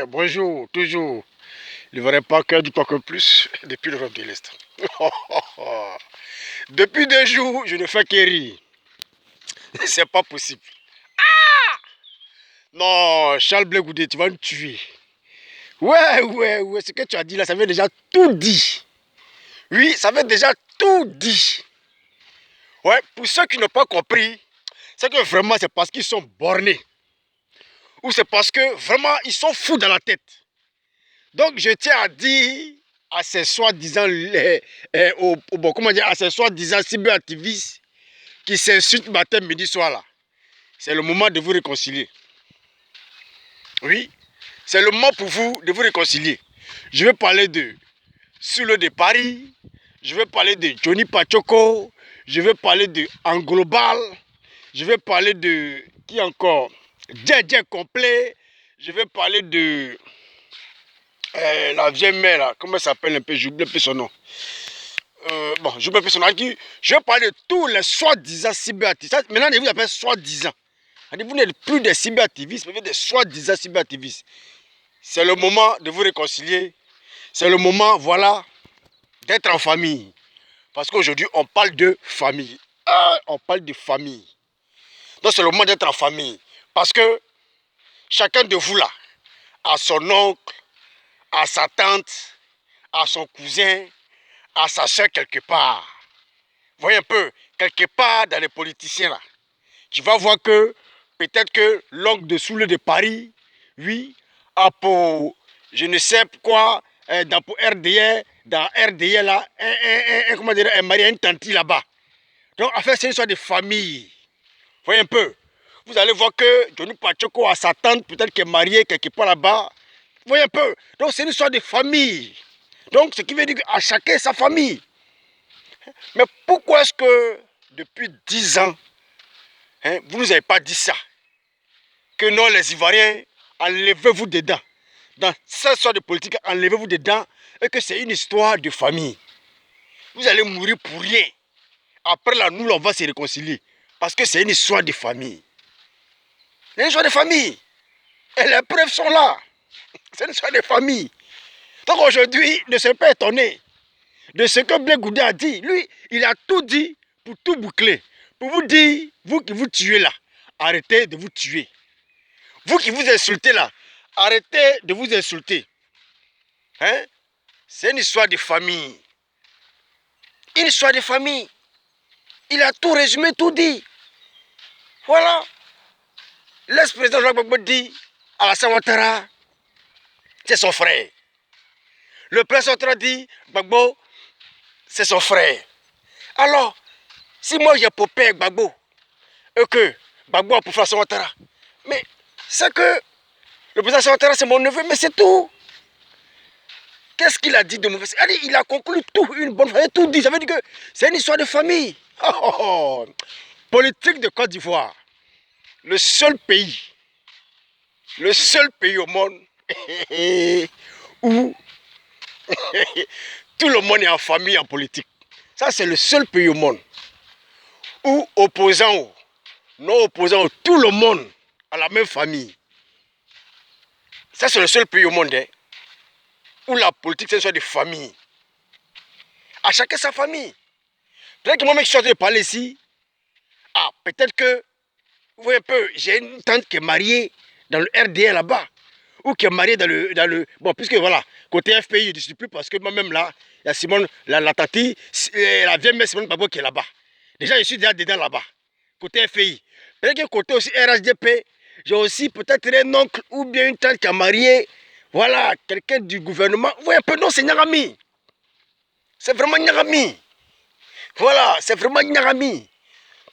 Bonjour, toujours. Le vrai Parker du Parker Plus depuis l'Europe de l'Est. Depuis 2 jours, je ne fais que rire. C'est pas possible. Non, Charles Blé Goudé, tu vas me tuer. Ouais, ce que tu as dit là, ça veut déjà tout dit. Oui, ça veut déjà tout dit. Ouais, pour ceux qui n'ont pas compris, c'est que vraiment c'est parce qu'ils sont bornés. Ou c'est parce que vraiment ils sont fous dans la tête. Donc je tiens à dire à ces soi-disant bon, comment dire, à ces soi-disant cyberactivistes qui s'insultent matin, midi, soir là. C'est le moment de vous réconcilier. Oui, c'est le moment pour vous de vous réconcilier. Je vais parler de Soule de Paris, je vais parler de Johnny Pachoko, je vais parler de Anglobal, je vais parler de qui encore? Djedje complet, je vais parler de la vieille mère là, comment elle s'appelle un peu, j'oublie un peu son nom. Bon, j'oublie un peu son nom. Je vais parler de tous les soi-disant cyberactivistes. Maintenant, vous appelez soi-disant. Vous n'êtes plus des cyberactivistes, mais des soi-disant cyberactivistes. C'est le moment de vous réconcilier. C'est le moment, voilà, d'être en famille. Parce qu'aujourd'hui, on parle de famille. On parle de famille. Donc, c'est le moment d'être en famille. Parce que chacun de vous là, a son oncle, a sa tante, a son cousin, a sa soeur quelque part. Vous voyez un peu, quelque part dans les politiciens là. Tu vas voir que peut-être que l'oncle de Soule de Paris, oui, a pour je ne sais quoi, dans pour RDR, dans RDR là, comment dire, un mari, une tante là-bas. Donc en fait c'est une histoire de famille. Vous voyez un peu. Vous allez voir que Johnny Pachoko a sa tante, peut-être qu'elle est mariée quelque part là-bas. Vous voyez un peu. Donc c'est une histoire de famille. Donc ce qui veut dire qu'à chacun sa famille. Mais pourquoi est-ce que depuis 10 ans, hein, vous ne nous avez pas dit ça? Que non, les Ivoiriens, enlevez-vous dedans. Dans cette histoire de politique, enlevez-vous dedans. Et que c'est une histoire de famille. Vous allez mourir pour rien. Après là, nous, on va se réconcilier. Parce que c'est une histoire de famille. C'est une histoire de famille. Et les preuves sont là. C'est une histoire de famille. Donc aujourd'hui, ne soyez pas étonnés de ce que Blé Goudé a dit. Lui, il a tout dit pour tout boucler. Pour vous dire, vous qui vous tuez là, arrêtez de vous tuer. Vous qui vous insultez là, arrêtez de vous insulter. Hein? C'est une histoire de famille. Une histoire de famille. Il a tout résumé, tout dit. Voilà. L'ex-président Jacques Gbagbo dit Alassane Ouattara, c'est son frère. Le président Ouattara dit Gbagbo, c'est son frère. Alors, si moi j'ai popé avec Gbagbo, et que Gbagbo a pour faire Alassane Ouattara, mais c'est que le président Ouattara c'est mon neveu, mais c'est tout. Qu'est-ce qu'il a dit de mauvais? Il a conclu tout, une bonne fois, tout dit. Ça veut dire que c'est une histoire de famille. Politique de Côte d'Ivoire. Le seul pays au monde où tout le monde est en famille en politique. Ça, c'est le seul pays au monde où opposants, non opposants, tout le monde a la même famille. Ça, c'est le seul pays au monde hein, où la politique, c'est une histoire de famille. À chacun sa famille. Peut-être que moi-même, je suis en train de parler ici. Ah, peut-être que, vous voyez un peu, j'ai une tante qui est mariée dans le RDR là-bas. Ou qui est mariée dans le... Bon, puisque voilà, côté FPI, je ne dis plus parce que moi-même là, il y a Simone, la tati, la vieille mère Simone Babo qui est là-bas. Déjà, je suis déjà dedans là-bas. Côté FPI. Peut-être que côté aussi RHDP, j'ai aussi peut-être un oncle ou bien une tante qui a marié, voilà, quelqu'un du gouvernement. Vous voyez un peu, non, c'est Nyarami. C'est vraiment Nyarami. Voilà, c'est vraiment Nyarami.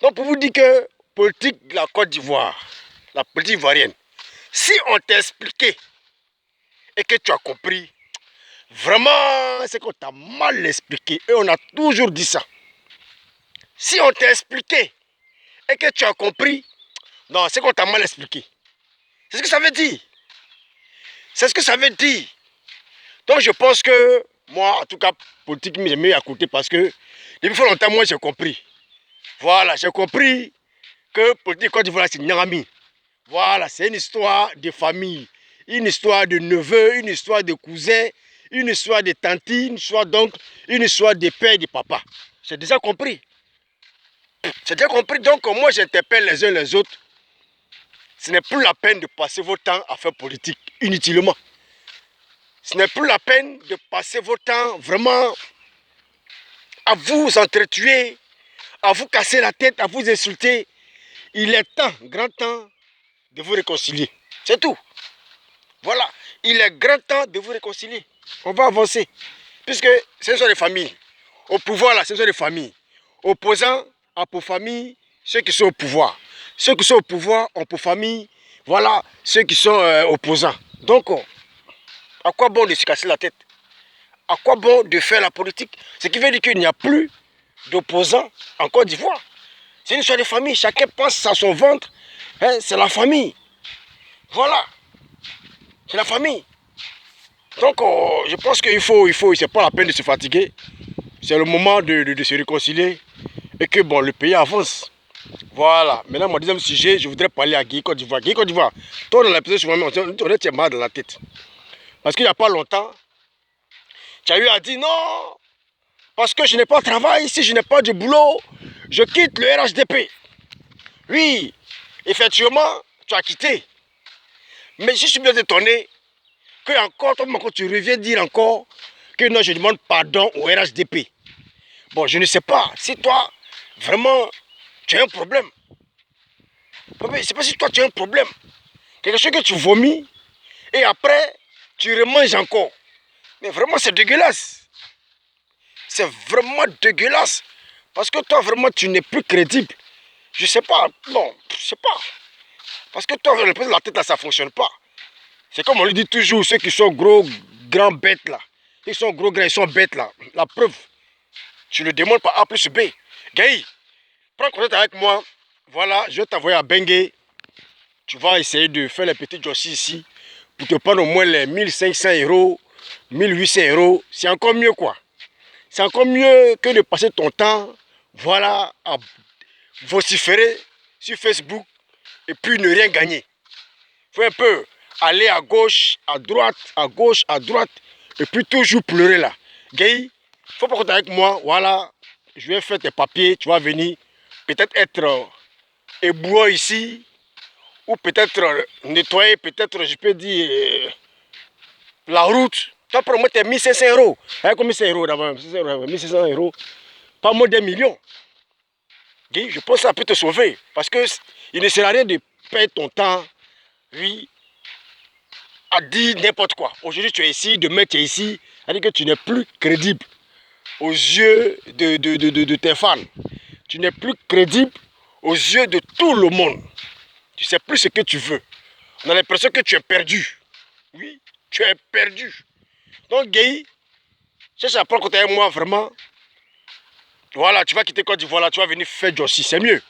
Donc pour vous dire que politique de la Côte d'Ivoire, la politique ivoirienne, si on t'a expliqué et que tu as compris, vraiment c'est qu'on t'a mal expliqué et on a toujours dit ça. Si on t'a expliqué et que tu as compris, non, c'est qu'on t'a mal expliqué. C'est ce que ça veut dire. C'est ce que ça veut dire. Donc je pense que moi, en tout cas, politique, j'ai mis à côté parce que depuis fort longtemps, moi j'ai compris. Voilà, j'ai compris que politique Côte d'Ivoire, c'est Nyarami. Voilà, c'est une histoire de famille. une histoire de neveu, une histoire de cousin, une histoire de tante, une histoire d'oncle, une histoire de père et de papa. C'est déjà compris. C'est déjà compris. Donc, moi, j'interpelle les uns les autres. Ce n'est plus la peine de passer votre temps à faire politique inutilement. Ce n'est plus la peine de passer votre temps vraiment à vous entretuer, à vous casser la tête, à vous insulter. Il est temps, grand temps, de vous réconcilier. C'est tout. Voilà. Il est grand temps de vous réconcilier. On va avancer. Puisque ce sont des familles. Au pouvoir, là, ce sont des familles. Opposants ont pour famille ceux qui sont au pouvoir. Ceux qui sont au pouvoir ont pour famille, voilà, ceux qui sont opposants. Donc, à quoi bon de se casser la tête? À quoi bon de faire la politique? Ce qui veut dire qu'il n'y a plus d'opposants en Côte d'Ivoire. C'est une histoire de famille. Chacun pense à son ventre. Hein, c'est la famille. Voilà. C'est la famille. Donc, je pense qu'il faut, c'est pas la peine de se fatiguer. C'est le moment de se réconcilier et que bon, le pays avance. Voilà. Maintenant, mon deuxième sujet, je voudrais parler à Guy Côte d'Ivoire. Guy Côte d'Ivoire, toi, dans l'épisode sur moi, on est mal dans la tête. Parce qu'il n'y a pas longtemps, tu as eu à dire non, parce que je n'ai pas de travail, si je n'ai pas de boulot, je quitte le RHDP. Oui, effectivement, tu as quitté. Mais je suis bien étonné que encore, tu reviens dire encore que non, je demande pardon au RHDP. Bon, je ne sais pas si toi, vraiment, tu as un problème. C'est pas si toi, tu as un problème. Quelque chose que tu vomis et après, tu remanges encore. Mais vraiment, c'est dégueulasse. C'est vraiment dégueulasse. Parce que toi, vraiment, tu n'es plus crédible. Je sais pas. Non, je sais pas. Parce que toi, la tête, là, ça ne fonctionne pas. C'est comme on le dit toujours, ceux qui sont gros, grands bêtes, là. Ils sont gros, grands, ils sont bêtes, là. La preuve, tu le demandes par A plus B. Gaï, prends contact avec moi. Voilà, je vais t'envoyer à Bengue. Tu vas essayer de faire les petits jossis ici pour te prendre au moins les 1500 euros, 1800 euros. C'est encore mieux, quoi. C'est encore mieux que de passer ton temps, voilà, à vociférer sur Facebook et puis ne rien gagner. Il faut un peu aller à gauche, à droite, à gauche, à droite, et puis toujours pleurer là. Gaï, il ne faut pas compter avec moi, voilà, je vais faire tes papiers, tu vas venir, peut-être être éboueur ici, ou peut-être nettoyer, peut-être, je peux dire, la route. Tu vas prendre tes 1500 euros. Hein, combien c'est euros d'abord? 1500 euros, pas moins d'1 million. Guy, je pense que ça peut te sauver. Parce qu'il ne sert à rien de perdre ton temps, oui, à dire n'importe quoi. Aujourd'hui, tu es ici, demain, tu es ici. C'est-à-dire que tu n'es plus crédible aux yeux de tes fans. Tu n'es plus crédible aux yeux de tout le monde. Tu ne sais plus ce que tu veux. On a l'impression que tu es perdu. Oui, tu es perdu. Donc, Guy, cherche à prendre contact avec moi, vraiment. Voilà, tu vas quitter Côte d'Ivoire, tu vas venir faire Jossi, c'est mieux.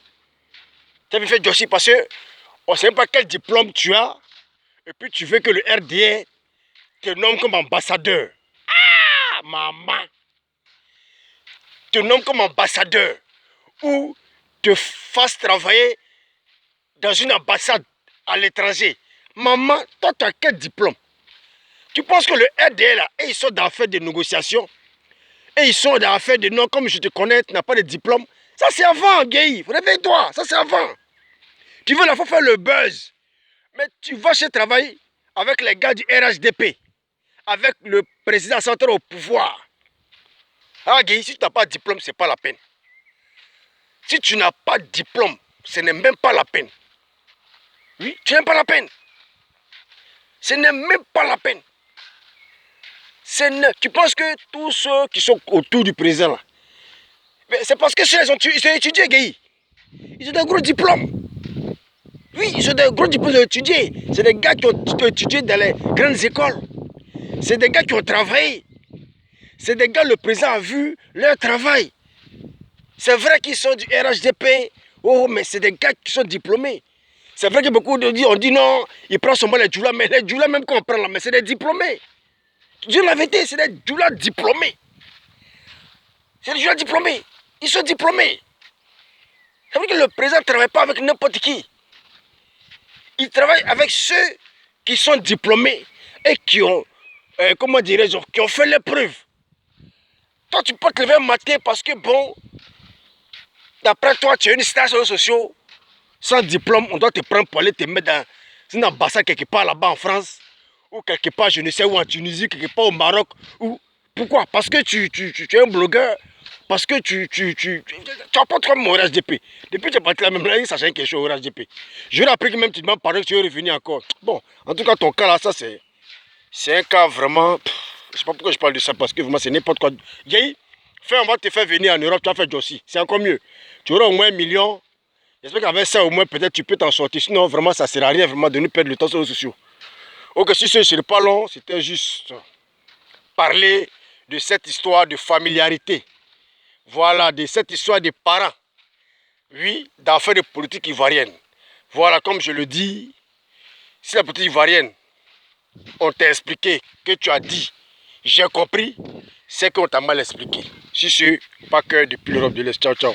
Tu vas venir faire Jossi parce qu'on ne sait même pas quel diplôme tu as. Et puis tu veux que le RDR te nomme comme ambassadeur. Ah, maman! Te nomme comme ambassadeur. Ou te fasse travailler dans une ambassade à l'étranger. Maman, toi, tu as quel diplôme? Tu penses que le RDR, là, ils sont dans l'affaire de négociation? Et ils sont dans l'affaire de non, comme je te connais, tu n'as pas de diplôme. Ça, c'est avant, Guy. Réveille-toi, ça, c'est avant. Tu veux la fois faire le buzz. Mais tu vas chez travailler avec les gars du RHDP. Avec le président central au pouvoir. Ah, Guy, si tu n'as pas de diplôme, ce n'est pas la peine. Si tu n'as pas de diplôme, ce n'est même pas la peine. Oui, tu n'as pas la peine. Ce n'est même pas la peine. Tu penses que tous ceux qui sont autour du président, c'est parce que ceux-là, ils ont étudié, Guy. Ils ont des gros diplômes. Oui, ils ont des gros diplômes étudiés. C'est des gars qui ont étudié dans les grandes écoles. C'est des gars qui ont travaillé. C'est des gars, le président a vu leur travail. C'est vrai qu'ils sont du RHDP. Oh, mais c'est des gars qui sont diplômés. C'est vrai que beaucoup de dit, on dit non, ils prennent seulement les djoulas, mais les djoulas même qu'on prend là, mais c'est des diplômés. Je dis la vérité, c'est des djoulas diplômés. C'est des djoulas diplômés. Ils sont diplômés. Ça veut dire que le président ne travaille pas avec n'importe qui. Il travaille avec ceux qui sont diplômés et qui ont, comment dirais-je, qui ont fait les preuves. Toi, tu peux te lever un matin parce que, bon, d'après toi, tu es une star sur les réseaux sociaux, sans diplôme, on doit te prendre pour aller te mettre dans une ambassade quelque part là-bas en France, ou quelque part, je ne sais où, en Tunisie, quelque part au Maroc. Ou... Pourquoi? Parce que tu es un blogueur, parce que tu apportes comme mon RHDP. Depuis que tu es parti là, même là, ça change quelque chose au RHDP. Je rappelle que même tu m'as parlé que tu es revenu encore. Bon, en tout cas, ton cas là, ça c'est un cas vraiment... Je ne sais pas pourquoi je parle de ça, parce que vraiment, c'est n'importe quoi. Yay, on va te faire venir en Europe, tu vas faire Jossi. C'est encore mieux. Tu auras au moins 1 million. J'espère qu'avec ça, au moins, peut-être tu peux t'en sortir. Sinon, vraiment, ça ne sert à rien vraiment de nous perdre le temps sur les réseaux sociaux. Ok, si ce n'est pas long, c'était juste parler de cette histoire de familiarité. Voilà, de cette histoire des parents. Oui, d'affaires de politique ivoirienne. Voilà, comme je le dis, si la politique ivoirienne, on t'a expliqué, que tu as dit, j'ai compris, c'est qu'on t'a mal expliqué. Si ce n'est pas que depuis l'Europe de l'Est. Ciao, ciao.